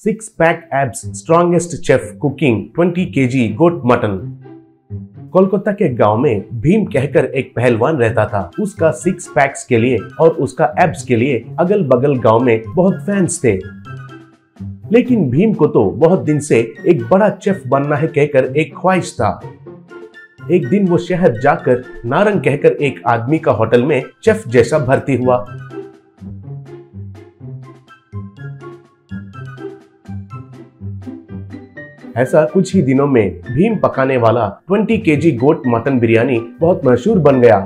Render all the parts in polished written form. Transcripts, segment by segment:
6 pack abs strongest chef cooking 20 kg गोट mutton. Kolkata के गांव में भीम कहकर एक पहलवान रहता था। उसका 6 पैक्स के लिए और उसका एब्स के लिए अगल बगल गांव में बहुत फैंस थे। लेकिन भीम को तो बहुत दिन से एक बड़ा शेफ बनना है कहकर एक ख्वाहिश था। एक दिन वो शहर जाकर नारंग कहकर एक आदमी का होटल में शेफ जैसा भर्ती हुआ। ऐसा कुछ ही दिनों में भीम पकाने वाला 20 kg गोट मटन बिरयानी बहुत मशहूर बन गया।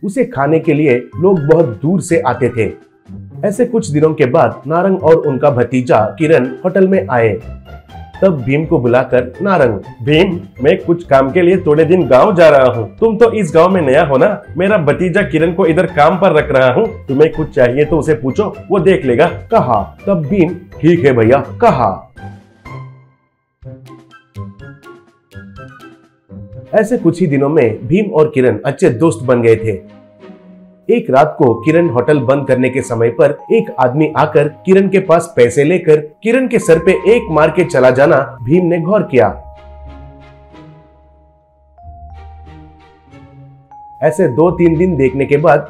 उसे खाने के लिए लोग बहुत दूर से आते थे। ऐसे कुछ दिनों के बाद नारंग और उनका भतीजा किरण होटल में आए। तब भीम को बुलाकर नारंग, भीम, मैं कुछ काम के लिए थोड़े दिन गांव जा रहा हूँ। तुम तो इस गांव में नया हो ना। मेरा भतीजा किरण को इधर काम पर रख रहा हूँ। तुम्हें कुछ चाहिए तो उसे पूछो, वो देख लेगा, कहा। तब भीम, ठीक है भैया, कहा। ऐसे कुछ ही दिनों में भीम और किरण अच्छे दोस्त बन गए थे। एक रात को किरण होटल बंद करने के समय पर एक आदमी आकर किरण के पास पैसे लेकर किरण के सर पे एक मार के चला जाना भीम ने गौर किया। ऐसे 2-3 दिन देखने के बाद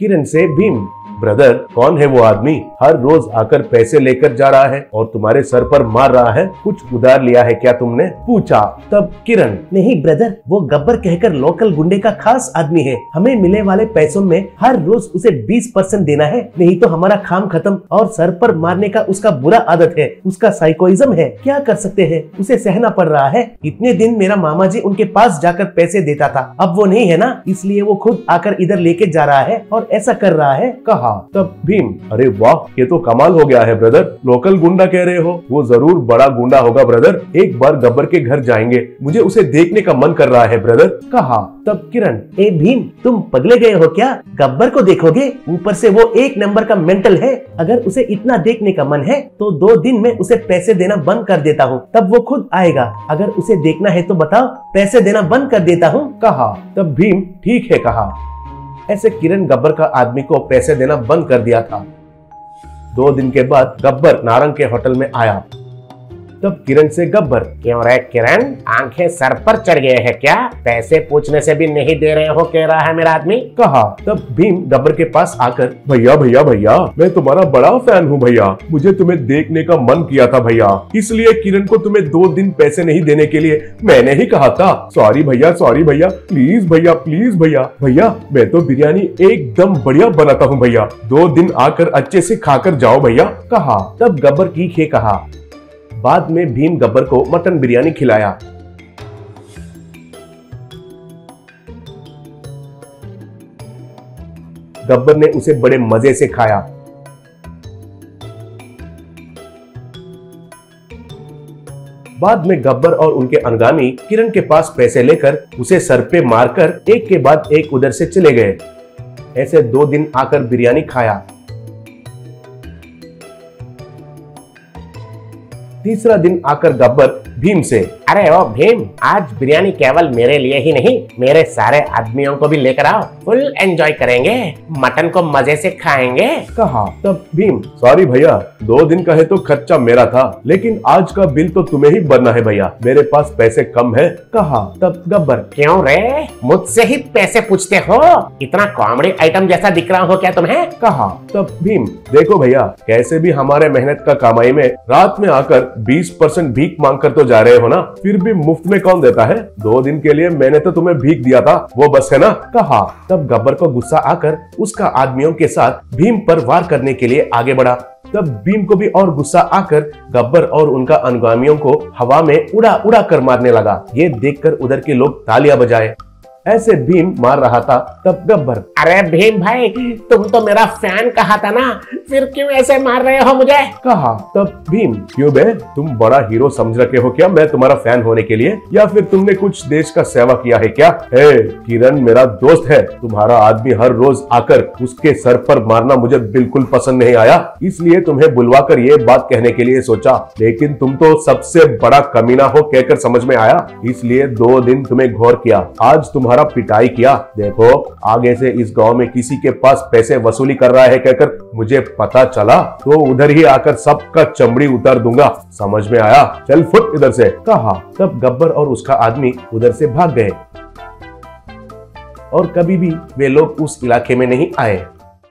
किरण से भीम, ब्रदर, कौन है वो आदमी? हर रोज आकर पैसे लेकर जा रहा है और तुम्हारे सर पर मार रहा है। कुछ उधार लिया है क्या तुमने? पूछा। तब किरण, नहीं ब्रदर, वो गब्बर कहकर लोकल गुंडे का खास आदमी है। हमें मिलने वाले पैसों में हर रोज उसे 20% देना है, नहीं तो हमारा काम खत्म। और सर पर मारने का उसका बुरा आदत है, उसका साइकोइज्म है। क्या कर सकते हैं, उसे सहना पड़ रहा है। इतने दिन मेरा मामा जी उनके पास जाकर पैसे देता था, अब वो नहीं है ना, इसलिए वो खुद आकर इधर लेके जा रहा है और ऐसा कर रहा है, कहा। तब भीम, अरे वाह, ये तो कमाल हो गया है ब्रदर। लोकल गुंडा कह रहे हो, वो जरूर बड़ा गुंडा होगा ब्रदर। एक बार गब्बर के घर जाएंगे, मुझे उसे देखने का मन कर रहा है ब्रदर, कहा। तब किरण, ए भीम, तुम पगले गए हो क्या? गब्बर को देखोगे? ऊपर से वो एक नंबर का मेंटल है। अगर उसे इतना देखने का मन है तो 2 दिन में उसे पैसे देना बंद कर देता हूँ, तब वो खुद आएगा। अगर उसे देखना है तो बताओ, पैसे देना बंद कर देता हूँ, कहा। तब भीम, ठीक है, कहा। ऐसे किरण गब्बर का आदमी को पैसे देना बंद कर दिया था। 2 दिन के बाद गब्बर नारंग के होटल में आया। तब किरण से गब्बर, क्यों रे किरण, आंखें सर पर चढ़ गए हैं क्या? पैसे पूछने से भी नहीं दे रहे हो, कह रहा है मेरा आदमी, कहा। तब भीम गब्बर के पास आकर, भैया भैया भैया, मैं तुम्हारा बड़ा फैन हूँ भैया, मुझे तुम्हें देखने का मन किया था भैया, इसलिए किरण को तुम्हें 2 दिन पैसे नहीं देने के लिए मैंने ही कहा था। सॉरी भैया, प्लीज भैया, प्लीज भैया, भैया मैं तो बिरयानी एकदम बढ़िया बनाता हूँ भैया, 2 दिन आकर अच्छे से खाकर जाओ भैया, कहा। तब गब्बर ठीक है, कहा। बाद में भीम गब्बर को मटन बिरयानी खिलाया। गब्बर ने उसे बड़े मजे से खाया। बाद में गब्बर और उनके अनुगामी किरण के पास पैसे लेकर उसे सर पे मारकर एक के बाद एक उधर से चले गए। ऐसे 2 दिन आकर बिरयानी खाया। तीसरा दिन आकर गब्बर भीम से, अरे ओ भीम, आज बिरयानी केवल मेरे लिए ही नहीं, मेरे सारे आदमियों को भी लेकर आओ, फुल एंजॉय करेंगे, मटन को मजे से खाएंगे, कहा। तब भीम, सॉरी भैया, 2 दिन का है तो खर्चा मेरा था, लेकिन आज का बिल तो तुम्हें ही भरना है भैया, मेरे पास पैसे कम है, कहा। तब गब्बर, क्यों रे, मुझसे ही पैसे पूछते हो? इतना कॉमेडी आइटम जैसा दिख रहा हो क्या तुम्हें, कहा। तब भीम, देखो भैया, कैसे भी हमारे मेहनत का कमाई में रात में आकर 20% भीख मांग कर तो जा रहे हो ना, फिर भी मुफ्त में कौन देता है? 2 दिन के लिए मैंने तो तुम्हें भीख दिया था, वो बस है ना, कहा। तब गब्बर को गुस्सा आकर उसका आदमियों के साथ भीम पर वार करने के लिए आगे बढ़ा। तब भीम को भी और गुस्सा आकर गब्बर और उनका अनुगामियों को हवा में उड़ा उड़ा कर मारने लगा। ये देखकर उधर के लोग तालियां बजाए। ऐसे भीम मार रहा था। तब गब्बर, अरे भीम भाई, तुम तो मेरा फैन कहा था ना, फिर क्यों ऐसे मार रहे हो मुझे, कहा। तब भीम, क्यों बे, तुम बड़ा हीरो समझ रखे हो क्या मैं तुम्हारा फैन होने के लिए, या फिर तुमने कुछ देश का सेवा किया है क्या? किरण मेरा दोस्त है, तुम्हारा आदमी हर रोज आकर उसके सर पर मारना मुझे बिल्कुल पसंद नहीं आया, इसलिए तुम्हें बुलवाकर ये बात कहने के लिए सोचा, लेकिन तुम तो सबसे बड़ा कमीना हो कहकर समझ में आया, इसलिए 2 दिन तुम्हें घौर किया। आज तुम्हारा तुम्हारा पिटाई किया। देखो आगे से इस गांव में किसी के पास पैसे वसूली कर रहा है कहकर मुझे पता चला तो उधर ही आकर सबका चमड़ी उतार दूंगा, समझ में आया? चल फुट इधर से, कहा। तब गब्बर और उसका आदमी उधर से भाग गए और कभी भी वे लोग उस इलाके में नहीं आए।